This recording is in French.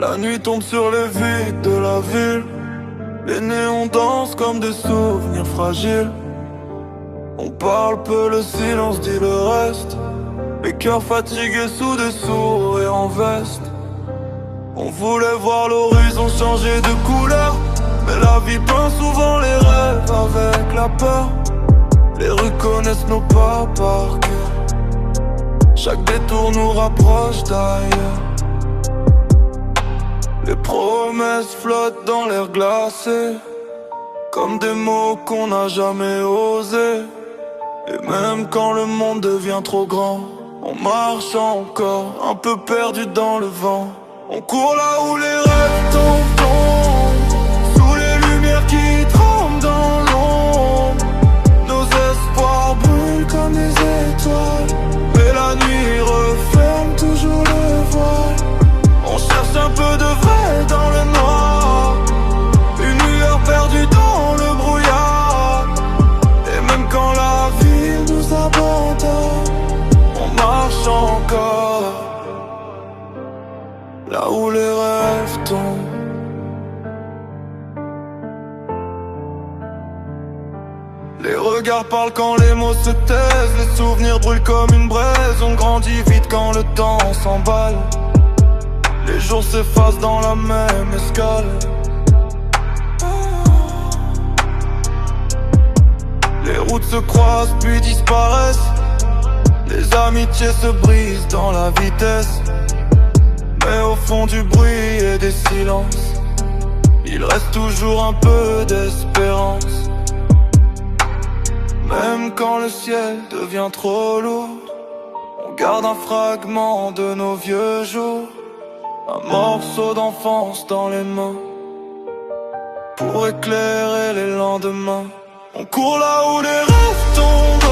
La nuit tombe sur les vides de la ville. Les néons dansent comme des souvenirs fragiles. On parle peu, le silence dit le reste. Les cœurs fatigués sous des sourires en veste. On voulait voir l'horizon changer de couleur, mais la vie peint souvent les rêves avec la peur. Les rues connaissent nos pas par cœur. Chaque détour nous rapproche d'ailleurs. Les promesses flottent dans l'air glacé, comme des mots qu'on n'a jamais osés. Et même quand le monde devient trop grand, on marche encore, un peu perdu dans le vent. On court là où les rêves tombent, sous les lumières qui tremblent dans l'ombre. Nos espoirs brûlent comme des étoiles, mais la nuit referme toujours le voile. On cherche un peu de vrai dans le noir, une lueur perdue dans le brouillard. Et même quand la ville nous abandonne, on marche encore, là où les rêves tombent. Les regards parlent quand les mots se taisent, les souvenirs brûlent comme une braise. On grandit vite quand le temps s'emballe, les jours s'effacent dans la même escale. Les routes se croisent puis disparaissent, les amitiés se brisent dans la vitesse. Mais au fond du bruit et des silences, il reste toujours un peu d'espérance. Même quand le ciel devient trop lourd, on garde un fragment de nos vieux jours, un morceau d'enfance dans les mains, pour éclairer les lendemains. On court là où les rêves tombent,